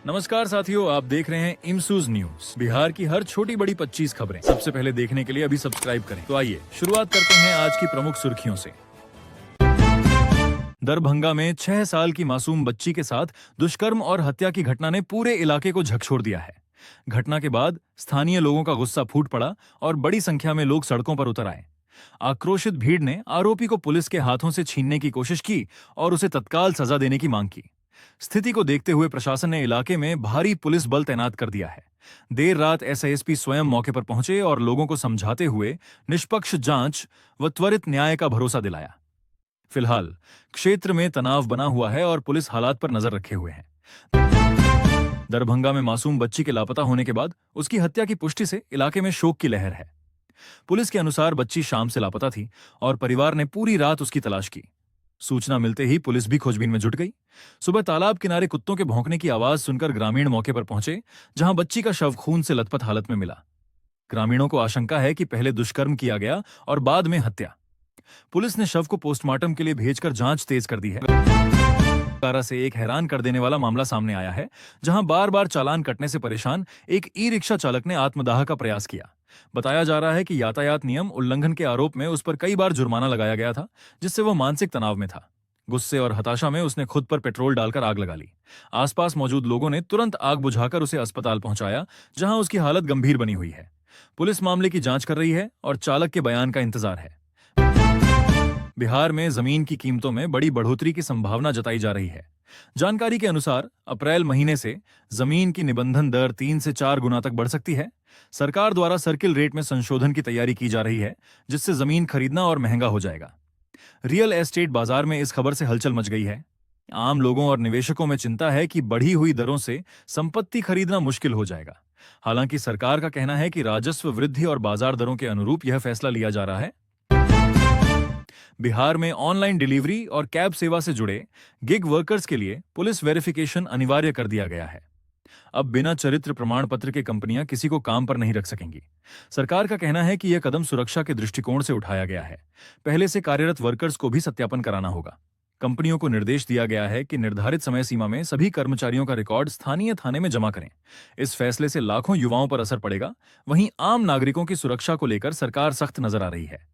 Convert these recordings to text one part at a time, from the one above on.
नमस्कार साथियों, आप देख रहे हैं इमसूज न्यूज। बिहार की हर छोटी बड़ी 25 खबरें सबसे पहले देखने के लिए अभी सब्सक्राइब करें। तो आइए शुरुआत करते हैं आज की प्रमुख सुर्खियों से। दरभंगा में 6 साल की मासूम बच्ची के साथ दुष्कर्म और हत्या की घटना ने पूरे इलाके को झकझोर दिया है। घटना के बाद स्थानीय लोगों का गुस्सा फूट पड़ा और बड़ी संख्या में लोग सड़कों पर उतर आए। आक्रोशित भीड़ ने आरोपी को पुलिस के हाथों से छीनने की कोशिश की और उसे तत्काल सजा देने की मांग की। स्थिति को देखते हुए प्रशासन ने इलाके में भारी पुलिस बल तैनात कर दिया है। देर रात एसआईएसपी स्वयं मौके पर पहुंचे और लोगों को समझाते हुए निष्पक्ष जांच व त्वरित न्याय का भरोसा दिलाया। फिलहाल क्षेत्र में तनाव बना हुआ है और पुलिस हालात पर नजर रखे हुए है। दरभंगा में मासूम बच्ची के लापता होने के बाद उसकी हत्या की पुष्टि से इलाके में शोक की लहर है। पुलिस के अनुसार बच्ची शाम से लापता थी और परिवार ने पूरी रात उसकी तलाश की। सूचना मिलते ही पुलिस भी खोजबीन में जुट गई। सुबह तालाब किनारे कुत्तों के भौंकने की आवाज सुनकर ग्रामीण मौके पर पहुंचे, जहां बच्ची का शव खून से लथपथ हालत में मिला। ग्रामीणों को आशंका है कि पहले दुष्कर्म किया गया और बाद में हत्या। पुलिस ने शव को पोस्टमार्टम के लिए भेजकर जांच तेज कर दी है। कारा से एक हैरान कर देने वाला मामला सामने आया है, जहां बार बार चालान कटने से परेशान एक ई रिक्शा चालक ने आत्मदाह का प्रयास किया। बताया जा रहा है कि यातायात नियम उल्लंघन के आरोप में उस पर कई बार जुर्माना लगाया गया था, जिससे वह मानसिक तनाव में था। गुस्से और हताशा में उसने खुद पर पेट्रोल डालकर आग लगा ली। आसपास मौजूद लोगों ने तुरंत आग बुझाकर उसे अस्पताल पहुंचाया, जहां उसकी हालत गंभीर बनी हुई है। पुलिस मामले की जांच कर रही है और चालक के बयान का इंतजार है। बिहार में जमीन की कीमतों में बड़ी बढ़ोतरी की संभावना जताई जा रही है। जानकारी के अनुसार अप्रैल महीने से जमीन की निबंधन दर 3 से 4 गुना तक बढ़ सकती है। सरकार द्वारा सर्किल रेट में संशोधन की तैयारी की जा रही है, जिससे जमीन खरीदना और महंगा हो जाएगा। रियल एस्टेट बाजार में इस खबर से हलचल मच गई है। आम लोगों और निवेशकों में चिंता है कि बढ़ी हुई दरों से संपत्ति खरीदना मुश्किल हो जाएगा। हालांकि सरकार का कहना है कि राजस्व वृद्धि और बाजार दरों के अनुरूप यह फैसला लिया जा रहा है। बिहार में ऑनलाइन डिलीवरी और कैब सेवा से जुड़े गिग वर्कर्स के लिए पुलिस वेरिफिकेशन अनिवार्य कर दिया गया है। अब बिना चरित्र प्रमाण पत्र के कंपनियां किसी को काम पर नहीं रख सकेंगी। सरकार का कहना है कि यह कदम सुरक्षा के दृष्टिकोण से उठाया गया है। पहले से कार्यरत वर्कर्स को भी सत्यापन कराना होगा। कंपनियों को निर्देश दिया गया है कि निर्धारित समय सीमा में सभी कर्मचारियों का रिकॉर्ड स्थानीय थाने में जमा करें। इस फैसले से लाखों युवाओं पर असर पड़ेगा। वहीं आम नागरिकों की सुरक्षा को लेकर सरकार सख्त नजर आ रही है।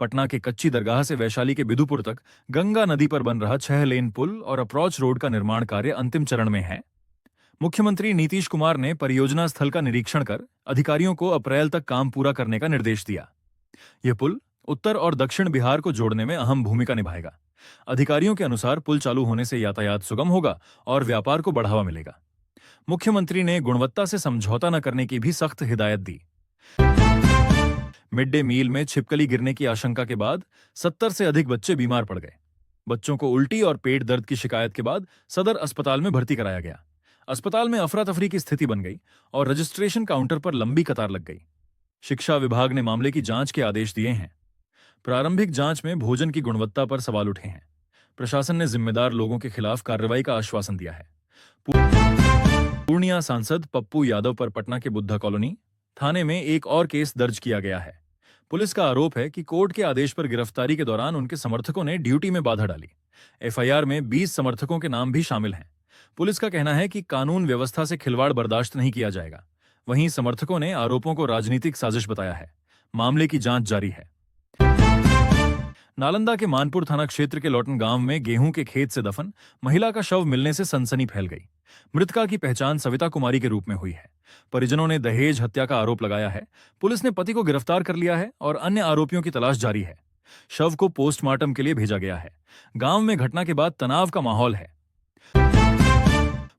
पटना के कच्ची दरगाह से वैशाली के बिदुपुर तक गंगा नदी पर बन रहा 6 लेन पुल और अप्रोच रोड का निर्माण कार्य अंतिम चरण में है। मुख्यमंत्री नीतीश कुमार ने परियोजना स्थल का निरीक्षण कर अधिकारियों को अप्रैल तक काम पूरा करने का निर्देश दिया। यह पुल उत्तर और दक्षिण बिहार को जोड़ने में अहम भूमिका निभाएगा। अधिकारियों के अनुसार पुल चालू होने से यातायात सुगम होगा और व्यापार को बढ़ावा मिलेगा। मुख्यमंत्री ने गुणवत्ता से समझौता न करने की भी सख्त हिदायत दी। मिड डे मील में छिपकली गिरने की आशंका के बाद 70 से अधिक बच्चे बीमार पड़ गए। बच्चों को उल्टी और पेट दर्द की शिकायत के बाद सदर अस्पताल में भर्ती कराया गया। अस्पताल में अफरा तफरी की स्थिति बन गई और रजिस्ट्रेशन काउंटर पर लंबी कतार लग गई। शिक्षा विभाग ने मामले की जांच के आदेश दिए हैं। प्रारंभिक जांच में भोजन की गुणवत्ता पर सवाल उठे हैं। प्रशासन ने जिम्मेदार लोगों के खिलाफ कार्रवाई का आश्वासन दिया है। पूर्णिया सांसद पप्पू यादव पर पटना के बुद्धा कॉलोनी थाने में एक और केस दर्ज किया गया है। पुलिस का आरोप है कि कोर्ट के आदेश पर गिरफ्तारी के दौरान उनके समर्थकों ने ड्यूटी में बाधा डाली। एफआईआर में 20 समर्थकों के नाम भी शामिल हैं। पुलिस का कहना है कि कानून व्यवस्था से खिलवाड़ बर्दाश्त नहीं किया जाएगा। वहीं समर्थकों ने आरोपों को राजनीतिक साजिश बताया है। मामले की जांच जारी है। नालंदा के मानपुर थाना क्षेत्र के लौटन गांव में गेहूं के खेत से दफन महिला का शव मिलने से सनसनी फैल गई। मृतका की पहचान सविता कुमारी के रूप में हुई है। परिजनों ने दहेज हत्या का आरोप लगाया है। पुलिस ने पति को गिरफ्तार कर लिया है और अन्य आरोपियों की तलाश जारी है। शव को पोस्टमार्टम के लिए भेजा गया है। गांव में घटना के बाद तनाव का माहौल है।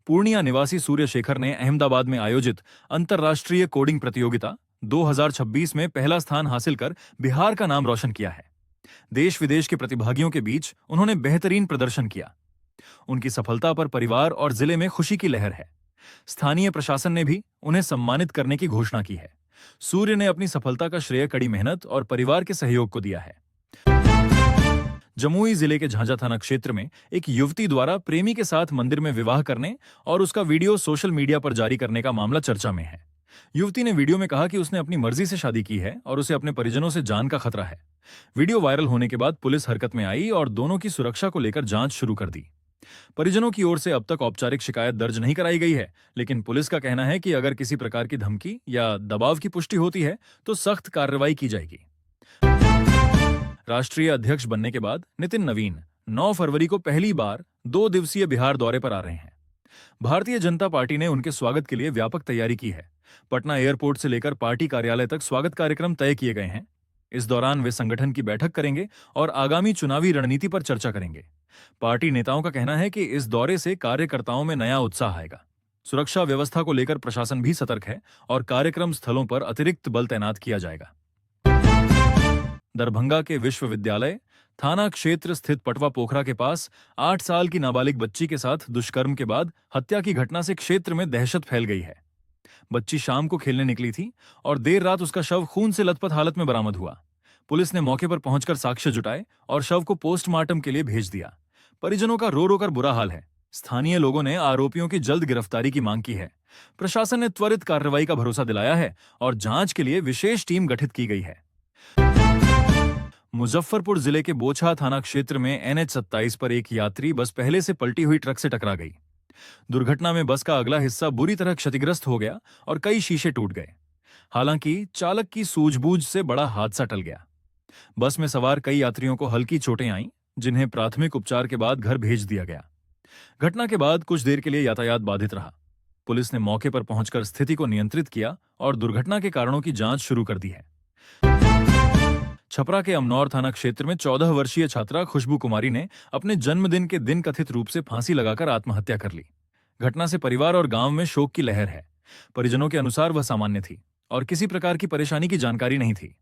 पूर्णिया निवासी सूर्य शेखर ने अहमदाबाद में आयोजित अंतर्राष्ट्रीय कोडिंग प्रतियोगिता 2026 में पहला स्थान हासिल कर बिहार का नाम रोशन किया है। देश विदेश के प्रतिभागियों के बीच उन्होंने बेहतरीन प्रदर्शन किया। उनकी सफलता पर परिवार और जिले में खुशी की लहर है। स्थानीय प्रशासन ने भी उन्हें सम्मानित करने की घोषणा की है। सूर्य ने अपनी सफलता का श्रेय कड़ी मेहनत और परिवार के सहयोग को दिया है। जमुई जिले के झांझा थाना क्षेत्र में एक युवती द्वारा प्रेमी के साथ मंदिर में विवाह करने और उसका वीडियो सोशल मीडिया पर जारी करने का मामला चर्चा में है। युवती ने वीडियो में कहा कि उसने अपनी मर्जी से शादी की है और उसे अपने परिजनों से जान का खतरा है। वीडियो वायरल होने के बाद पुलिस हरकत में आई और दोनों की सुरक्षा को लेकर जांच शुरू कर दी। परिजनों की ओर से अब तक औपचारिक शिकायत दर्ज नहीं कराई गई है, लेकिन पुलिस का कहना है कि अगर किसी प्रकार की धमकी या दबाव की पुष्टि होती है तो सख्त कार्रवाई की जाएगी। राष्ट्रीय अध्यक्ष बनने के बाद नितिन नवीन 9 फरवरी को पहली बार 2 दिवसीय बिहार दौरे पर आ रहे हैं। भारतीय जनता पार्टी ने उनके स्वागत के लिए व्यापक तैयारी की है। पटना एयरपोर्ट से लेकर पार्टी कार्यालय तक स्वागत कार्यक्रम तय किए गए हैं। इस दौरान वे संगठन की बैठक करेंगे और आगामी चुनावी रणनीति पर चर्चा करेंगे। पार्टी नेताओं का कहना है कि इस दौरे से कार्यकर्ताओं में नया उत्साह आएगा। सुरक्षा व्यवस्था को लेकर प्रशासन भी सतर्क है और कार्यक्रम स्थलों पर अतिरिक्त बल तैनात किया जाएगा। दरभंगा के विश्वविद्यालय थाना क्षेत्र स्थित पटवा पोखरा के पास 8 साल की नाबालिग बच्ची के साथ दुष्कर्म के बाद हत्या की घटना से क्षेत्र में दहशत फैल गई है। बच्ची शाम को खेलने निकली थी और देर रात उसका शव खून से लथपथ हालत में बरामद हुआ। पुलिस ने मौके पर पहुंचकर साक्ष्य जुटाए और शव को पोस्टमार्टम के लिए भेज दिया। परिजनों का रो रो कर बुरा हाल है। स्थानीय लोगों ने आरोपियों की जल्द गिरफ्तारी की मांग की है। प्रशासन ने त्वरित कार्रवाई का भरोसा दिलाया है और जांच के लिए विशेष टीम गठित की गई है। मुजफ्फरपुर जिले के बोछा थाना क्षेत्र में NH-27 पर एक यात्री बस पहले से पलटी हुई ट्रक से टकरा गई। दुर्घटना में बस का अगला हिस्सा बुरी तरह क्षतिग्रस्त हो गया और कई शीशे टूट गए। हालांकि चालक की सूझबूझ से बड़ा हादसा टल गया। बस में सवार कई यात्रियों को हल्की चोटें आईं, जिन्हें प्राथमिक उपचार के बाद घर भेज दिया गया। घटना के बाद कुछ देर के लिए यातायात बाधित रहा। पुलिस ने मौके पर पहुंचकर स्थिति को नियंत्रित किया और दुर्घटना के कारणों की जांच शुरू कर दी है। छपरा के अमनौर थाना क्षेत्र में 14 वर्षीय छात्रा खुशबू कुमारी ने अपने जन्मदिन के दिन कथित रूप से फांसी लगाकर आत्महत्या कर ली। घटना से परिवार और गांव में शोक की लहर है। परिजनों के अनुसार वह सामान्य थी और किसी प्रकार की परेशानी की जानकारी नहीं थी।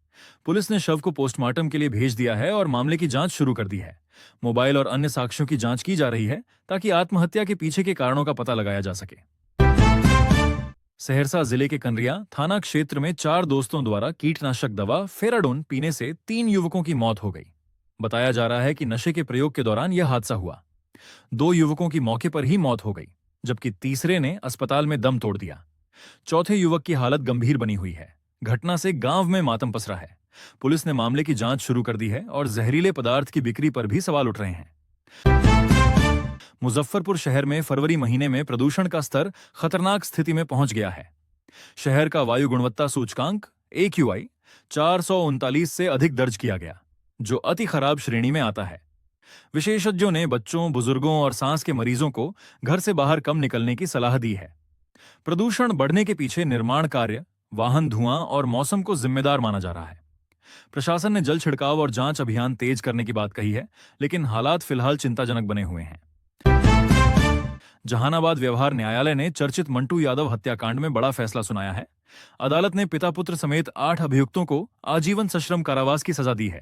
पुलिस ने शव को पोस्टमार्टम के लिए भेज दिया है और मामले की जांच शुरू कर दी है। मोबाइल और अन्य साक्ष्यों की जांच की जा रही है ताकि आत्महत्या के पीछे के कारणों का पता लगाया जा सके। सहरसा जिले के कनरिया थाना क्षेत्र में 4 दोस्तों द्वारा कीटनाशक दवा फेराडोन पीने से 3 युवकों की मौत हो गई। बताया जा रहा है कि नशे के प्रयोग के दौरान यह हादसा हुआ। 2 युवकों की मौके पर ही मौत हो गई, जबकि तीसरे ने अस्पताल में दम तोड़ दिया। चौथे युवक की हालत गंभीर बनी हुई है। घटना से गांव में मातम पसरा है। पुलिस ने मामले की जांच शुरू कर दी है और जहरीले पदार्थ की बिक्री पर भी सवाल उठ रहे हैं। मुजफ्फरपुर शहर में फरवरी महीने में प्रदूषण का स्तर खतरनाक स्थिति में पहुंच गया है। शहर का वायु गुणवत्ता सूचकांक AQI 439 से अधिक दर्ज किया गया, जो अति खराब श्रेणी में आता है। विशेषज्ञों ने बच्चों, बुजुर्गों और सांस के मरीजों को घर से बाहर कम निकलने की सलाह दी है। प्रदूषण बढ़ने के पीछे निर्माण कार्य, वाहन धुआं और मौसम को जिम्मेदार माना जा रहा है। प्रशासन ने जल छिड़काव और जांच अभियान तेज करने की बात कही है, लेकिन हालात फिलहाल चिंताजनक बने हुए हैं। जहानाबाद व्यवहार न्यायालय ने चर्चित मंटू यादव हत्याकांड में बड़ा फैसला सुनाया है। अदालत ने पिता पुत्र समेत 8 अभियुक्तों को आजीवन सश्रम कारावास की सजा दी है।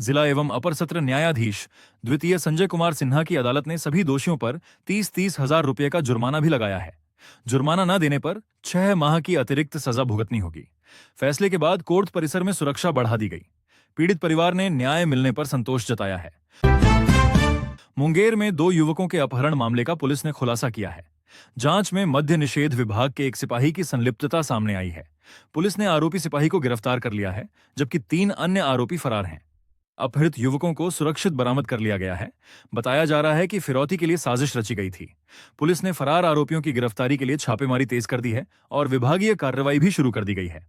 जिला एवं अपर सत्र न्यायाधीश द्वितीय संजय कुमार सिन्हा की अदालत ने सभी दोषियों पर 30-30 हजार रुपये का जुर्माना भी लगाया है। जुर्माना न देने पर 6 माह की अतिरिक्त सजा भुगतनी होगी। फैसले के बाद कोर्ट परिसर में सुरक्षा बढ़ा दी गई। पीड़ित परिवार ने न्याय मिलने पर संतोष जताया है। मुंगेर में 2 युवकों के अपहरण मामले का पुलिस ने खुलासा किया है। जांच में मद्य निषेध विभाग के एक सिपाही की संलिप्तता सामने आई है। पुलिस ने आरोपी सिपाही को गिरफ्तार कर लिया है, जबकि 3 अन्य आरोपी फरार हैं। अपहृत युवकों को सुरक्षित बरामद कर लिया गया है। बताया जा रहा है कि फिरौती के लिए साजिश रची गई थी। पुलिस ने फरार आरोपियों की गिरफ्तारी के लिए छापेमारी तेज कर दी है और विभागीय कार्रवाई भी शुरू कर दी गई है।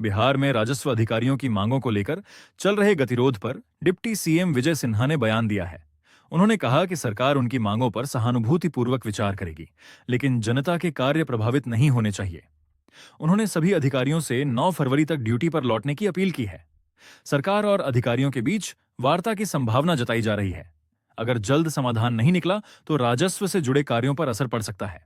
बिहार में राजस्व अधिकारियों की मांगों को लेकर चल रहे गतिरोध पर डिप्टी CM विजय सिन्हा ने बयान दिया है। उन्होंने कहा कि सरकार उनकी मांगों पर सहानुभूतिपूर्वक विचार करेगी, लेकिन जनता के कार्य प्रभावित नहीं होने चाहिए। उन्होंने सभी अधिकारियों से 9 फरवरी तक ड्यूटी पर लौटने की अपील की है। सरकार और अधिकारियों के बीच वार्ता की संभावना जताई जा रही है। अगर जल्द समाधान नहीं निकला तो राजस्व से जुड़े कार्यों पर असर पड़ सकता है।